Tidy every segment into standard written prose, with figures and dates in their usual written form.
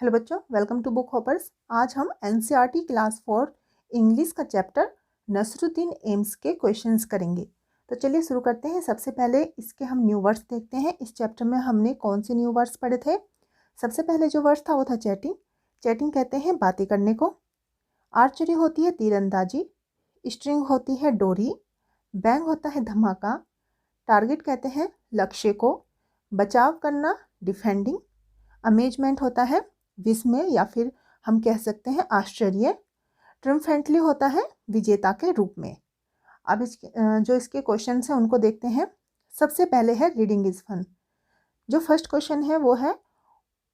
Hello बच्चों, welcome to book hoppers. आज हम एनसीईआरटी क्लास 4 इंग्लिश का चैप्टर नसरुद्दीन एम्स के क्वेश्चंस करेंगे। तो चलिए शुरू करते हैं। सबसे पहले इसके हम न्यू वर्ड्स देखते हैं। इस चैप्टर में हमने कौन से न्यू वर्ड्स पढ़े थे। सबसे पहले जो वर्ड था वो था चैटिंग। चैटिंग कहते हैं बातें करने को। आर्चरी होती है तीरंदाजी। स्ट्रिंग होती है डोरी। बैंग होता है धमाका। टारगेट कहते हैं लक्ष्य को। बचाव करना डिफेंडिंग। अमेजमेंट होता है विस्मय या फिर हम कह सकते हैं आश्चर्य। ट्रिम्फेंटली होता है विजेता के रूप में। अब जो इसके क्वेश्चन हैं उनको देखते हैं। सबसे पहले है रीडिंग इज फन। जो फर्स्ट क्वेश्चन है वो है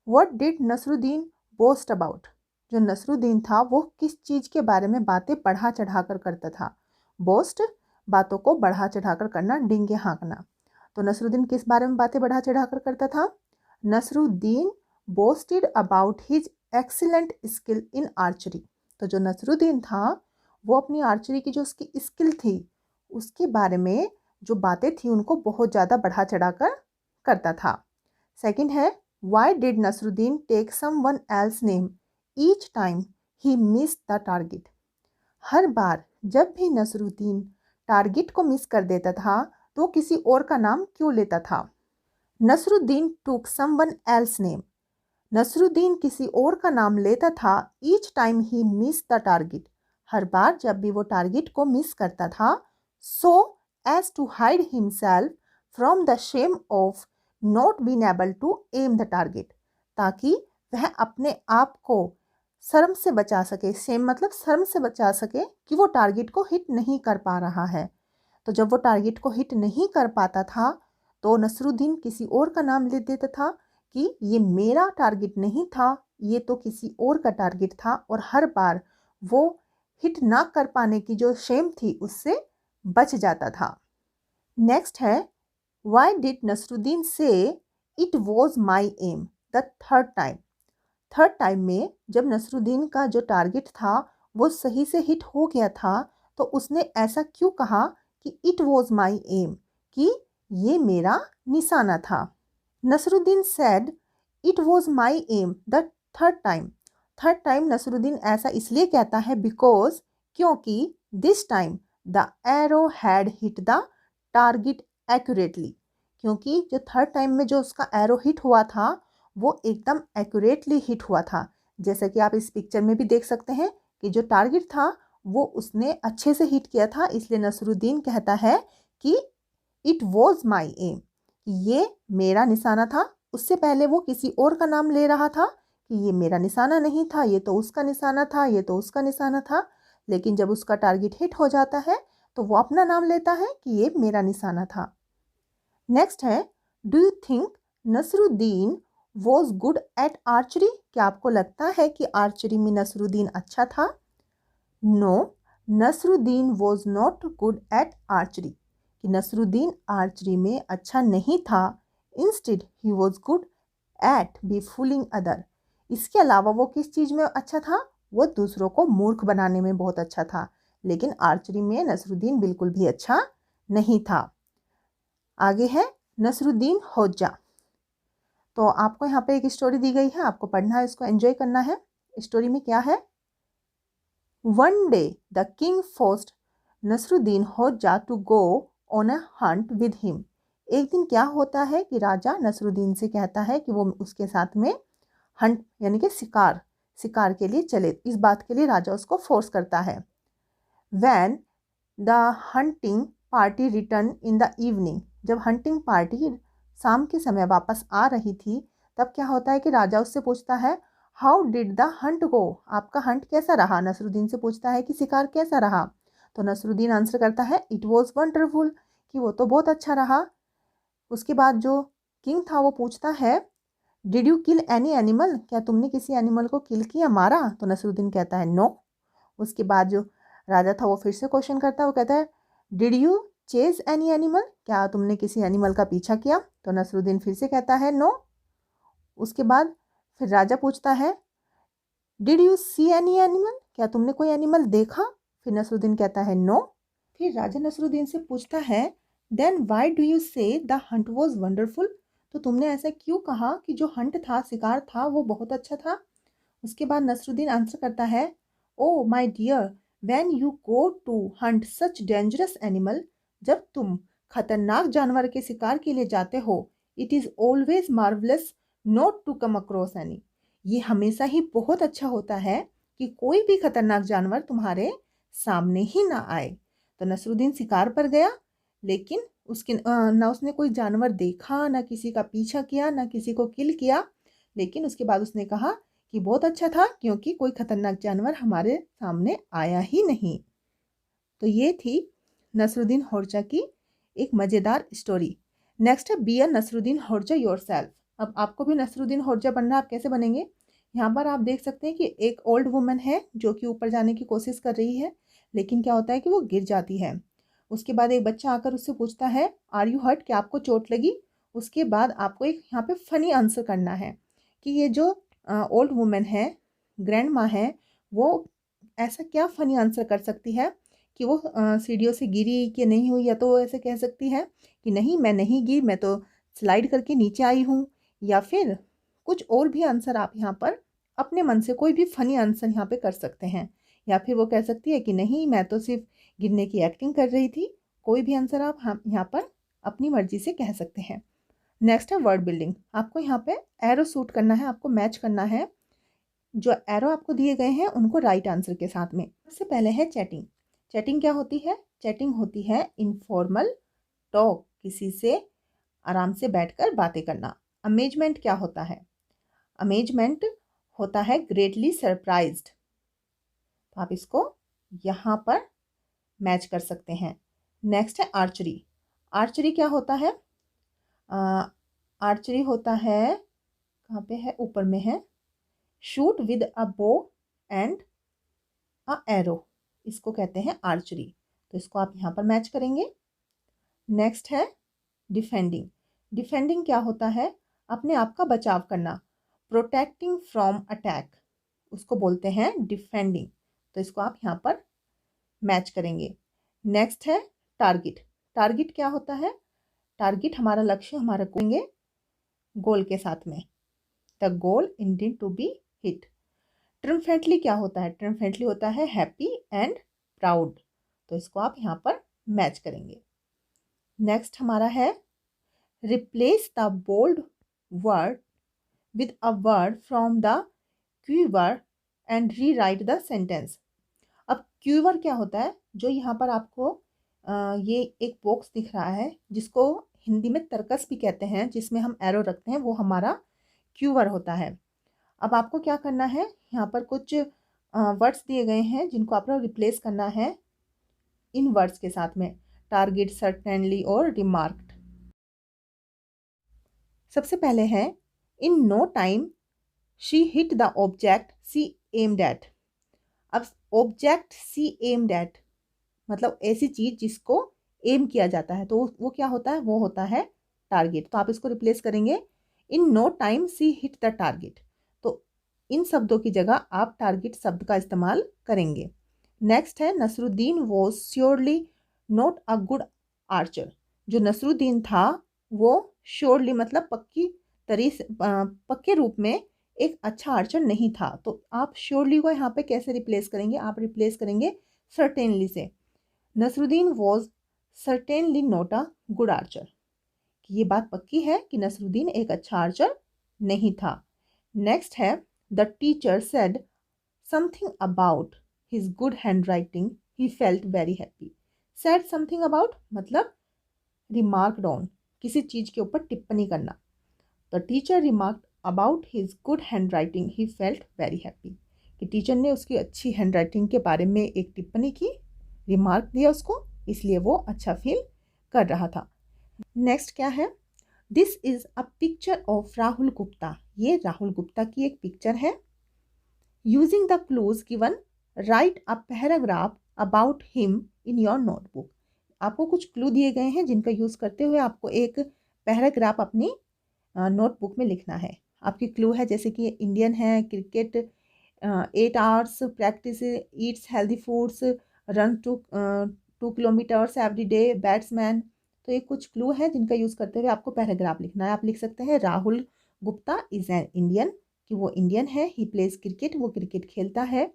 what did Nasruddin boast about. जो नसरुद्दीन था वो किस चीज़ के बारे में बातें बढ़ा चढ़ा कर करता था। बोस्ट बातों को बढ़ा चढ़ा कर करना, डींगे हाँकना। तो नसरुद्दीन किस बारे में बातें बढ़ा चढ़ा कर करता था। Nasruddin boasted about his excellent skill in archery. तो जो नसरुद्दीन था वो अपनी आर्चरी की जो उसकी स्किल थी उसके बारे में जो बातें थी उनको बहुत ज़्यादा बढ़ा चढ़ा कर करता था। सेकंड है why did Nasruddin take someone else name each time he miss the target. हर बार जब भी नसरुद्दीन टारगेट को मिस कर देता था तो किसी और का नाम क्यों लेता था। नसरुद्दीन टूक समवन एल्स नेम। नसरुद्दीन किसी और का नाम लेता था each time he miss the target. हर बार जब भी वो टारगेट को मिस करता था। So as to hide himself from the shame of not been able to aim the target. ताकि वह अपने आप को शर्म से बचा सके। शेम मतलब शर्म से बचा सके कि वो टारगेट को हिट नहीं कर पा रहा है। तो जब वो टारगेट को हिट नहीं कर पाता था तो नसरुद्दीन किसी और का नाम ले देता था कि ये मेरा टारगेट नहीं था, ये तो किसी और का टारगेट था। और हर बार वो हिट ना कर पाने की जो शेम थी उससे बच जाता था। नेक्स्ट है व्हाई डिड नसरुद्दीन से it was my aim the third time. Third time में जब नसरुद्दीन का जो टारगेट था वो सही से हिट हो गया था तो उसने ऐसा क्यों कहा कि इट वॉज माई एम, कि ये मेरा निशाना था। Nasruddin said it was my aim the third time. Third time Nasruddin ऐसा इसलिए कहता है बिकॉज क्योंकि this time the arrow had hit the target accurately. क्योंकि जो थर्ड टाइम में जो उसका एरो हिट हुआ था वो एकदम एक्यूरेटली हिट हुआ था। जैसा कि आप इस पिक्चर में भी देख सकते हैं कि जो टारगेट था वो उसने अच्छे से हिट किया था। इसलिए नसरुद्दीन कहता है कि इट वॉज माई एम, ये मेरा निशाना था। उससे पहले वो किसी और का नाम ले रहा था कि ये मेरा निशाना नहीं था, ये तो उसका निशाना था, ये तो उसका निशाना था। लेकिन जब उसका टारगेट हिट हो जाता है तो वो अपना नाम लेता है कि ये मेरा निशाना था। नेक्स्ट है do you think Nasruddin was good at archery. क्या आपको लगता है कि आर्चरी में नसरुद्दीन अच्छा था। No, Nasruddin was not good at archery. कि नसरुद्दीन आर्चरी में अच्छा नहीं था। Instead he was good at be fooling other. इसके अलावा वो किस चीज़ में अच्छा था, वो दूसरों को मूर्ख बनाने में बहुत अच्छा था। लेकिन आर्चरी में नसरुद्दीन बिल्कुल भी अच्छा नहीं था। आगे है नसरुद्दीन होज्जा। तो आपको यहाँ पे एक स्टोरी दी गई है, आपको पढ़ना है, इसको एंजॉय करना है। स्टोरी में क्या है। One day the king forced Nasruddin Hodja to go on a hunt with him. एक दिन क्या होता है कि राजा नसरुद्दीन से कहता है कि वो उसके साथ में हंट यानी कि शिकार के लिए चले। इस बात के लिए राजा उसको फोर्स करता है। When the hunting party return in the evening. जब हंटिंग पार्टी शाम के समय वापस आ रही थी तब क्या होता है कि राजा उससे पूछता है हाउ डिड द हंट गो। आपका हंट कैसा रहा। नसरुद्दीन से पूछता है कि शिकार कैसा रहा। तो नसरुद्दीन आंसर करता है इट वॉज वंडरफुल, कि वो तो बहुत अच्छा रहा। उसके बाद जो किंग था वो पूछता है did you kill any animal. क्या तुमने किसी एनिमल को किल किया, मारा। तो नसरुद्दीन कहता है नो। उसके बाद जो राजा था वो फिर से क्वेश्चन करता है, वो कहता है did you chase any animal. क्या तुमने किसी एनिमल का पीछा किया। तो नसरुद्दीन फिर से कहता है नो। उसके बाद फिर राजा पूछता है did you see any animal. क्या तुमने कोई एनिमल देखा। फिर नसरुद्दीन कहता है नो। फिर राजा नसरुद्दीन से पूछता है देन वाई डू यू से द हंट वॉज वंडरफुल। तो तुमने ऐसा क्यों कहा कि जो हंट था, शिकार था, वो बहुत अच्छा था। उसके बाद नसरुद्दीन आंसर करता है, oh my dear, when you go to hunt such dangerous animal, जब तुम खतरनाक जानवर के शिकार के लिए जाते हो, it is always marvellous not to come across any. ये हमेशा ही बहुत अच्छा होता है कि कोई भी खतरनाक जानवर तुम्हारे सामने ही ना आए। तो नसरुद्दीन शिकार पर गया, लेकिन उसके ना उसने कोई जानवर देखा, ना किसी का पीछा किया, ना किसी को किल किया। लेकिन उसके बाद उसने कहा कि बहुत अच्छा था क्योंकि कोई खतरनाक जानवर हमारे सामने आया ही नहीं। तो ये थी नसरुद्दीन होरजा की एक मज़ेदार स्टोरी। नेक्स्ट है बी अ नसरुद्दीन होरजा योरसेल्फ। अब आपको भी नसरुद्दीन होरजा बनना, आप कैसे बनेंगे? यहाँ पर आप देख सकते हैं कि एक ओल्ड वुमन है जो कि ऊपर जाने की कोशिश कर रही है, लेकिन क्या होता है कि वो गिर जाती है। उसके बाद एक बच्चा आकर उससे पूछता है, आर यू हर्ट, क्या आपको चोट लगी? उसके बाद आपको एक यहाँ पे फ़नी आंसर करना है कि ये जो ओल्ड वुमन है, ग्रैंड माँ है, वो ऐसा क्या फ़नी आंसर कर सकती है कि वो सीढ़ियों से गिरी कि नहीं हुई, या तो वो ऐसे कह सकती है कि नहीं मैं नहीं गिरी, मैं तो स्लाइड करके नीचे आई हूँ, या फिर कुछ और भी आंसर आप यहाँ पर अपने मन से कोई भी फ़नी आंसर यहाँ पे कर सकते हैं। या फिर वो कह सकती है कि नहीं मैं तो सिर्फ गिरने की एक्टिंग कर रही थी। कोई भी आंसर आप हम यहाँ पर अपनी मर्जी से कह सकते हैं। नेक्स्ट है वर्ड बिल्डिंग। आपको यहाँ पे एरो सूट करना है, आपको मैच करना है। जो एरो आपको दिए गए हैं उनको राइट आंसर के साथ में। सबसे पहले है चैटिंग। चैटिंग क्या होती है? चैटिंग होती है इनफॉर्मल टॉक, किसी से आराम से बैठकर बातें करना। अमेजमेंट क्या होता है? अमेजमेंट होता है ग्रेटली सरप्राइज्ड। तो आप इसको यहाँ पर मैच कर सकते हैं। नेक्स्ट है आर्चरी। आर्चरी क्या होता है? आर्चरी होता है, कहाँ पे है? ऊपर में है, shoot with a bow and a arrow, इसको कहते हैं आर्चरी। तो इसको आप यहाँ पर मैच करेंगे। नेक्स्ट है डिफेंडिंग। डिफेंडिंग क्या होता है? अपने आप का बचाव करना, प्रोटेक्टिंग फ्रॉम अटैक, उसको बोलते हैं डिफेंडिंग। तो इसको आप यहाँ पर मैच करेंगे। नेक्स्ट है टारगेट। टारगेट क्या होता है? टारगेट हमारा लक्ष्य, हमारा गोल के साथ में, the goal intend to be hit. Triumphantly क्या होता है? ट्रिम्फेंटली होता है हैप्पी एंड प्राउड। तो इसको आप यहाँ पर मैच करेंगे। नेक्स्ट हमारा है replace the bold word with a word from the cue word and rewrite the sentence. अब क्यूवर क्या होता है? जो यहाँ पर आपको ये एक बॉक्स दिख रहा है जिसको हिंदी में तरकस भी कहते हैं, जिसमें हम एरो रखते हैं, वो हमारा क्यूवर होता है। अब आपको क्या करना है, यहाँ पर कुछ वर्ड्स दिए गए हैं जिनको आपको रिप्लेस करना है इन वर्ड्स के साथ में, टारगेट, सर्टेनली और रिमार्क्ड। सबसे पहले है in no time she hit the object she aimed at. अब ऑब्जेक्ट सी एम्ड एट मतलब ऐसी चीज जिसको एम किया जाता है, तो वो क्या होता है? वो होता है टारगेट। तो आप इसको रिप्लेस करेंगे in no time she hit the target. तो इन शब्दों की जगह आप टारगेट शब्द का इस्तेमाल करेंगे। नेक्स्ट है Nasruddin was surely not a good archer. जो नसरुद्दीन था वो श्योरली मतलब पक्के रूप में एक अच्छा आर्चर नहीं था। तो आप श्योरली को यहाँ पे कैसे रिप्लेस करेंगे? आप रिप्लेस करेंगे सर्टेनली से। Nasruddin was certainly not a good archer, ये बात पक्की है कि नसरुद्दीन एक अच्छा आर्चर नहीं था। नेक्स्ट है the teacher said something about his good hand writing, he felt very happy. Said something about मतलब रिमार्क्ड ऑन, किसी चीज के ऊपर टिप्पणी करना। The teacher remarked about his good hand writing, he felt very happy, कि teacher ने उसकी अच्छी हैंड राइटिंग के बारे में एक टिप्पणी की, रिमार्क दिया उसको, इसलिए वो अच्छा फील कर रहा था। नेक्स्ट क्या है? This is a picture of Rahul Gupta. ये राहुल गुप्ता की एक पिक्चर है। Using the clues given right a paragraph about him in your notebook. आपको कुछ क्लू दिए गए हैं जिनका यूज करते हुए आपको एक पैराग्राफ अपनी नोटबुक में लिखना है। आपकी क्लू है जैसे कि इंडियन है, cricket, 8 hours practice, Yeats healthy foods, run 2 kilometres every day, batsman. तो ये कुछ क्लू है जिनका यूज़ करते हुए आपको पैराग्राफ लिखना है। आप लिख सकते हैं Rahul Gupta is an Indian कि वो इंडियन है। ही प्लेज क्रिकेट, वो क्रिकेट खेलता है।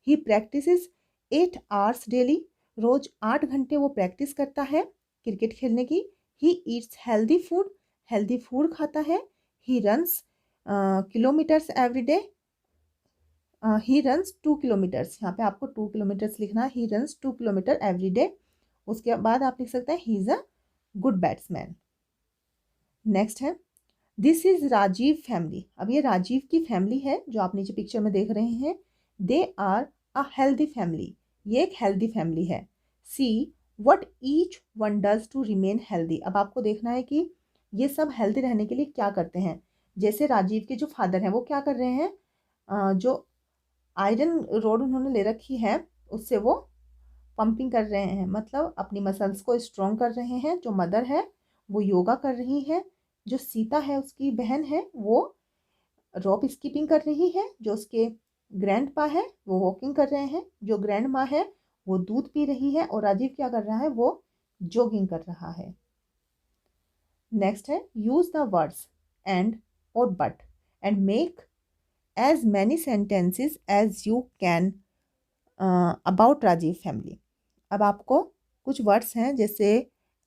ही प्रैक्टिसेस 8 आवर्स डेली, रोज 8 घंटे वो प्रैक्टिस करता है क्रिकेट खेलने की। ही ईट्स हेल्दी फूड खाता है। He runs kilometres every day. He runs 2 kilometres, यहाँ पे आपको 2 किलोमीटर्स लिखना है। He runs 2 kilometre every day. उसके बाद आप लिख सकते हैं he is a good batsman. Next है दिस इज राजीव फैमिली। अब ये राजीव की फैमिली है जो आप नीचे पिक्चर में देख रहे हैं। They are a healthy family, ये एक हेल्दी फैमिली है। See what each one does to remain healthy. अब आपको देखना है कि ये सब हेल्दी रहने के लिए क्या करते हैं। जैसे राजीव के जो फादर हैं वो क्या कर रहे हैं, जो आयरन रोड उन्होंने ले रखी है उससे वो पंपिंग कर रहे हैं, मतलब अपनी मसल्स को स्ट्रॉन्ग कर रहे हैं। जो मदर है वो योगा कर रही है। जो सीता है उसकी बहन है वो रॉप स्कीपिंग कर रही है। जो उसके ग्रैंड पा है वो वॉकिंग कर रहे हैं। जो ग्रैंड माँ है वो दूध पी रही है। और राजीव क्या कर रहा है, वो जॉगिंग कर रहा है। नेक्स्ट है यूज द वर्ड्स एंड और but and make as many sentences as you can about Rajiv family. अब आपको कुछ वर्ड्स हैं जैसे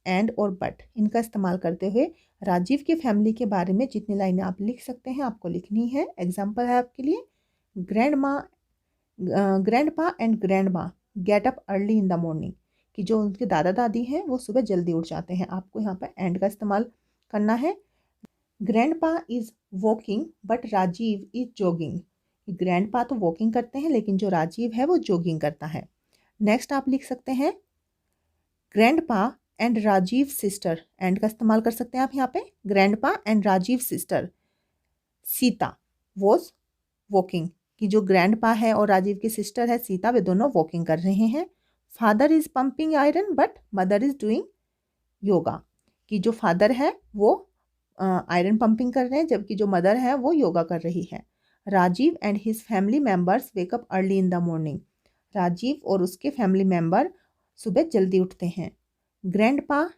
एंड और बट, इनका इस्तेमाल करते हुए राजीव की फैमिली के बारे में जितनी लाइनें आप लिख सकते हैं आपको लिखनी है। एग्जाम्पल है आपके लिए, ग्रैंड पा एंड ग्रैंड माँ get up early in the morning, कि जो उनके दादा दादी हैं वो सुबह जल्दी उठ जाते हैं। आपको यहाँ पर एंड का इस्तेमाल करना है। Grandpa is walking but Rajiv is jogging. Grandpa तो वॉकिंग करते हैं लेकिन जो राजीव है वो जॉगिंग करता है। नेक्स्ट आप लिख सकते हैं grandpa and Rajiv sister, and का इस्तेमाल कर सकते हैं आप यहाँ पे। Grandpa and Rajiv sister Sita was walking, कि जो ग्रैंड पा है और राजीव की सिस्टर है सीता, वे दोनों वॉकिंग कर रहे हैं। Father is pumping iron but mother is doing yoga, कि जो फादर है वो आयरन पंपिंग कर रहे हैं जबकि जो मदर है वो योगा कर रही है। Rajiv and his family members wake up early in the morning. Rajiv और उसके फैमिली मेम्बर सुबह जल्दी उठते हैं। Grandpa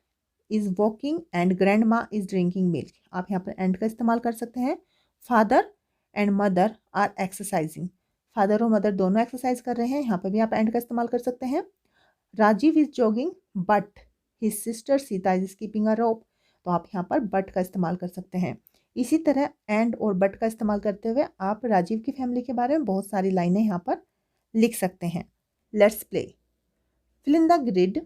is walking and grandma is drinking milk, आप यहाँ पर एंड का इस्तेमाल कर सकते हैं। Father and mother are exercising, father और मदर दोनों एक्सरसाइज कर रहे हैं, यहाँ पर भी आप एंड का इस्तेमाल कर सकते हैं। Rajiv is jogging but his sister Sita is skipping a rope, तो आप यहाँ पर बट का इस्तेमाल कर सकते हैं। इसी तरह एंड और बट का इस्तेमाल करते हुए आप राजीव की फैमिली के बारे में बहुत सारी लाइनें यहाँ पर लिख सकते हैं। Let's play. Fill in the grid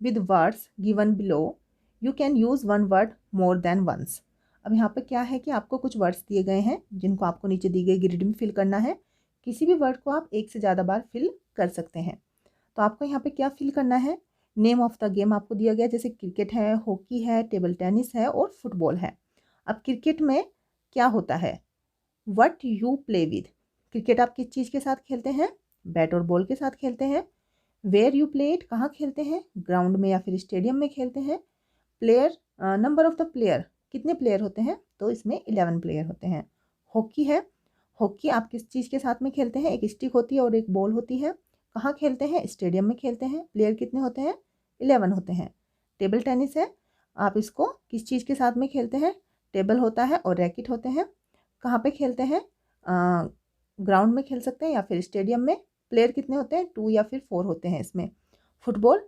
with words given below, you can use one word more than once. अब यहाँ पर क्या है कि आपको कुछ वर्ड्स दिए गए हैं जिनको आपको नीचे दी गई ग्रिड में फिल करना है। किसी भी वर्ड को आप एक से ज़्यादा बार फिल कर सकते हैं। तो आपको यहाँ पे क्या फिल करना है, नेम ऑफ द गेम आपको दिया गया, जैसे क्रिकेट है, हॉकी है, टेबल टेनिस है और फुटबॉल है। अब क्रिकेट में क्या होता है, what you play with, cricket आप किस चीज़ के साथ खेलते हैं, बैट और बॉल के साथ खेलते हैं। वेयर यू प्ले इट, कहाँ खेलते हैं, ग्राउंड में या फिर स्टेडियम में खेलते हैं। Player, number of the player, कितने प्लेयर होते हैं, तो इसमें 11 प्लेयर होते हैं। हॉकी है, हॉकी आप किस चीज़ के साथ में खेलते हैं, एक स्टिक होती है और एक बॉल होती है। कहाँ खेलते हैं, स्टेडियम में खेलते हैं। प्लेयर कितने होते हैं, 11 होते हैं। टेबल टेनिस है, आप इसको किस चीज़ के साथ में खेलते हैं, टेबल होता है और रैकेट होते हैं। कहाँ पे खेलते हैं, ग्राउंड में खेल सकते हैं या फिर स्टेडियम में। प्लेयर कितने होते हैं, 2 या फिर 4 होते हैं इसमें। फुटबॉल,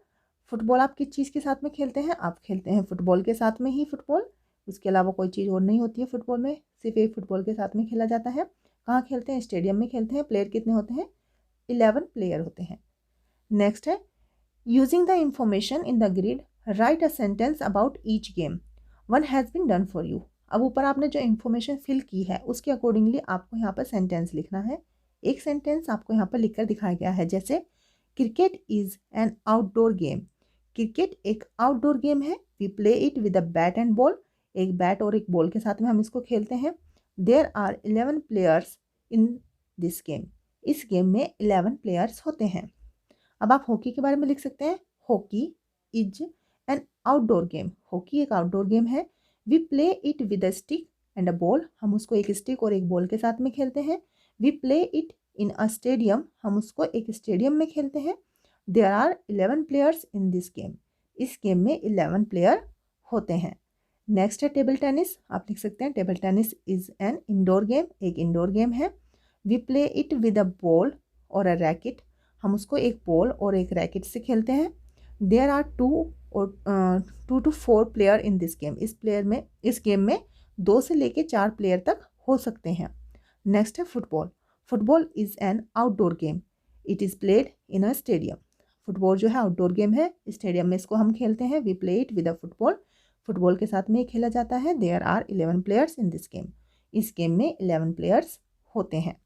फुटबॉल आप किस चीज़ के साथ में खेलते हैं, आप खेलते हैं फुटबॉल के साथ में ही फुटबॉल, उसके अलावा कोई चीज़ और नहीं होती है फुटबॉल में, सिर्फ एक फुटबॉल के साथ में खेला जाता है। कहाँ खेलते हैं, स्टेडियम में खेलते हैं। प्लेयर कितने होते हैं, 11 प्लेयर होते हैं। नेक्स्ट है using the information in the grid write a sentence about each game, one has been done for you. अब ऊपर आपने जो इन्फॉर्मेशन फिल की है उसके अकॉर्डिंगली आपको यहाँ पर सेंटेंस लिखना है। एक सेंटेंस आपको यहाँ पर लिखकर दिखाया गया है, जैसे cricket is an outdoor game, cricket एक आउटडोर गेम है। We play it with a bat and ball, एक बैट और एक बॉल के साथ में हम इसको खेलते हैं। There are 11 players in this game, इस गेम में 11 प्लेयर्स होते हैं। अब आप हॉकी के बारे में लिख सकते हैं, hockey is an outdoor game, hockey एक आउटडोर गेम है। We play it with a stick and a ball, हम उसको एक स्टिक और एक बॉल के साथ में खेलते हैं। We play it in a stadium, हम उसको एक स्टेडियम में खेलते हैं। There are 11 players in this game, इस गेम में 11 प्लेयर होते हैं। नेक्स्ट है टेबल टेनिस। आप लिख सकते हैं table tennis is an indoor game, एक इंडोर गेम है। We play it with a ball और अ रैकेट, हम उसको एक बॉल और एक रैकेट से खेलते हैं। There are two to four player in this game, इस गेम में 2 से लेके 4 प्लेयर तक हो सकते हैं। नेक्स्ट है football. Football is an outdoor game, it is played in a stadium. Football जो है आउटडोर गेम है, स्टेडियम में इसको हम खेलते हैं। We play it with a football, football के साथ में खेला जाता है। There are 11 players in this game, इस गेम में 11 प्लेयर्स होते हैं।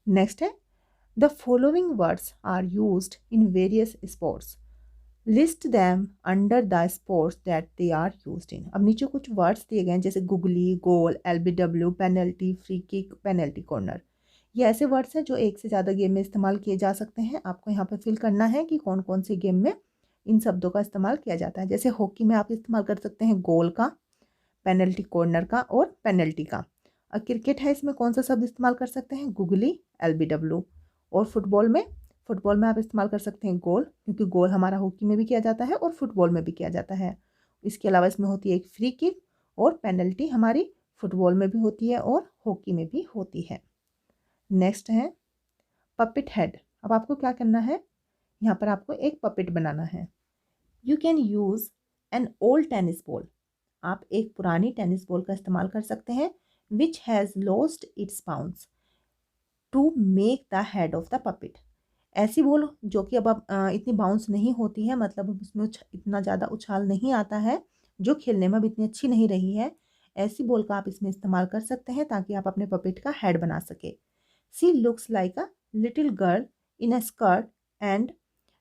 नेक्स्ट है the following words are used in various sports, list them under the sports that they are used in. अब नीचे कुछ वर्ड्स दिए गए हैं जैसे googly, goal, LBW, penalty, free kick, penalty corner. ये ऐसे वर्ड्स हैं जो एक से ज़्यादा गेम में इस्तेमाल किए जा सकते हैं। आपको यहाँ पर फिल करना है कि कौन कौन से गेम में इन शब्दों का इस्तेमाल किया जाता है। जैसे हॉकी में आप इस्तेमाल कर सकते हैं गोल का, पेनल्टी कॉर्नर का और पेनल्टी का। और क्रिकेट है, इसमें कौन सा शब्द इस्तेमाल कर सकते हैं, गुगली, LBW। और फुटबॉल में आप इस्तेमाल कर सकते हैं गोल, क्योंकि गोल हमारा हॉकी में भी किया जाता है और फुटबॉल में भी किया जाता है। इसके अलावा इसमें होती है एक फ्री किक, और पेनल्टी हमारी फुटबॉल में भी होती है और हॉकी में भी होती है। नेक्स्ट है पपेट हेड। अब आपको क्या करना है, यहाँ पर आपको एक पपेट बनाना है। You can use an old tennis ball, आप एक पुरानी टेनिस बॉल का इस्तेमाल कर सकते हैं, which has lost its bounce, to make the head of the puppet. ऐसी बॉल जो कि अब इतनी बाउंस नहीं होती है, मतलब उसमें इतना ज़्यादा उछाल नहीं आता है, जो खेलने में भी इतनी अच्छी नहीं रही है, ऐसी बॉल का आप इसमें इस्तेमाल कर सकते हैं ताकि आप अपने पपेट का हेड बना सके। She looks like a little girl in a skirt and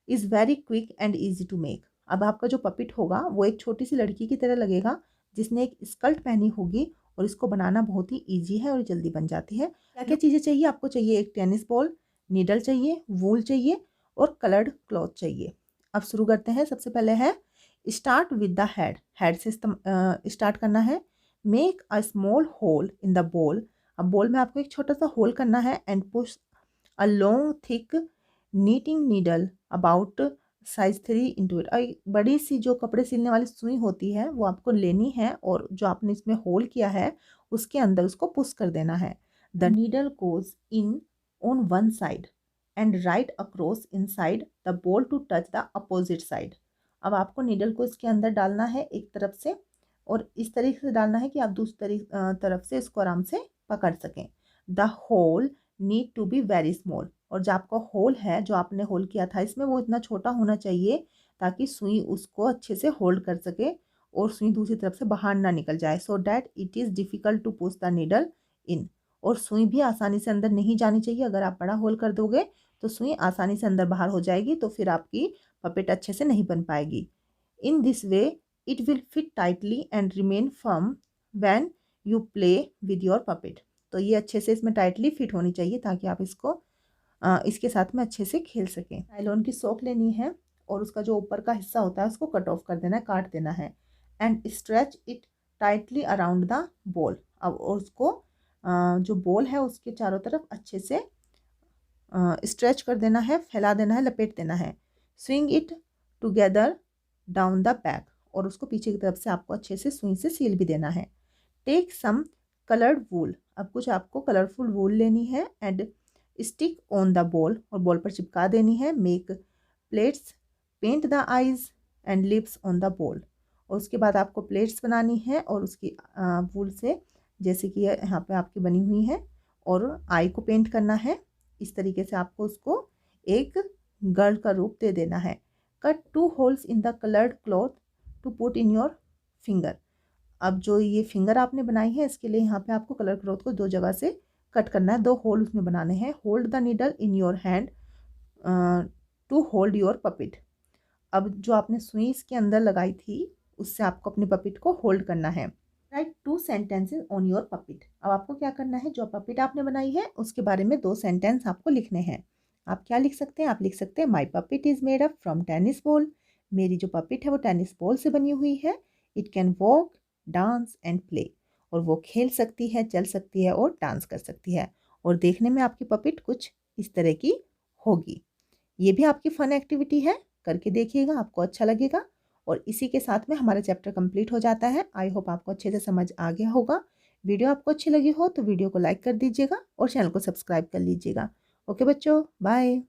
is very quick and easy to make. अब आपका जो पपेट होगा वो एक छोटी सी लड़की की तरह लगेगा जिसने एक स्कर्ट पहनी होगी, और इसको बनाना बहुत ही ईजी है और जल्दी बन जाती है। क्या क्या चीज़ें चाहिए आपको, चाहिए एक टेनिस बॉल, नीडल चाहिए, वूल चाहिए और कलर्ड क्लॉथ चाहिए। अब शुरू करते हैं। सबसे पहले है start with the head, head से स्टार्ट करना है। Make a small hole in the ball, अब बॉल में आपको एक छोटा सा होल करना है। And push a long thick knitting needle about size 3 into it. और बड़ी सी जो कपड़े सिलने वाली सुई होती है वो आपको लेनी है, और जो आपने इसमें होल किया है उसके अंदर उसको पुश कर देना है। The needle goes in on one side and right across inside the ball to touch the opposite side. अब आपको नीडल को इसके अंदर डालना है एक तरफ से, और इस तरीके से डालना है कि आप दूसरी तरफ से इसको आराम से पकड़ सकें। The hole need to be very small, और जो आपका होल है, जो आपने होल किया था इसमें, वो इतना छोटा होना चाहिए ताकि सुई उसको अच्छे से होल्ड कर सके और सुई दूसरी तरफ से बाहर ना निकल जाए, so that it is difficult to push the needle in. और सुई भी आसानी से अंदर नहीं जानी चाहिए। अगर आप बड़ा होल कर दोगे तो सुई आसानी से अंदर बाहर हो जाएगी, तो फिर आपकी पपेट अच्छे से नहीं बन पाएगी। In this way it will fit tightly and remain firm when you play with your puppet. तो ये अच्छे से इसमें टाइटली फिट होनी चाहिए ताकि आप इसको इसके साथ में अच्छे से खेल सकें। नायलॉन की सॉक लेनी है और उसका जो ऊपर का हिस्सा होता है उसको कट ऑफ कर देना है, काट देना है। And stretch it tightly around the ball. अब उसको जो बॉल है उसके चारों तरफ अच्छे से स्ट्रेच कर देना है, फैला देना है, लपेट देना है। Swing it together down the back, और उसको पीछे की तरफ से आपको अच्छे से सुई से सील भी देना है। टेक सम कलर्ड वूल, अब कुछ आपको कलरफुल वूल लेनी है and stick on the ball, और बॉल पर चिपका देनी है। Make plaits, paint the eyes and lips on the ball, और उसके बाद आपको प्लेट्स बनानी है और उसकी वूल से, जैसे कि यहाँ पे आपकी बनी हुई है, और आई को पेंट करना है। इस तरीके से आपको उसको एक गर्ल का रूप दे देना है। Cut 2 holes in the coloured cloth to put in your finger. अब जो ये फिंगर आपने बनाई है इसके लिए यहाँ पे आपको कलर क्लॉथ को 2 जगह से कट करना है, 2 होल उसमें बनाने हैं। Hold the needle in your hand to hold your puppet. अब जो आपने सुई इसके अंदर लगाई थी उससे आपको अपने पपेट को होल्ड करना है। Right 2 sentences on your puppet. अब आपको क्या करना है, जो पपेट आपने बनाई है उसके बारे में 2 सेंटेंस आपको लिखने हैं। आप क्या लिख सकते हैं, आप लिख सकते हैं my puppet is made up from tennis ball. मेरी जो पपेट है वो टेनिस बॉल से बनी हुई है। It can walk, dance and play, और वो खेल सकती है, चल सकती है और डांस कर सकती है। और देखने में आपकी पपेट कुछ इस तरह की होगी। ये भी आपकी फ़न एक्टिविटी है, करके देखिएगा, आपको अच्छा लगेगा। और इसी के साथ में हमारा चैप्टर कंप्लीट हो जाता है। आई होप आपको अच्छे से समझ आ गया होगा। वीडियो आपको अच्छी लगी हो तो वीडियो को लाइक कर दीजिएगा और चैनल को सब्सक्राइब कर लीजिएगा। ओके बच्चों, बाय।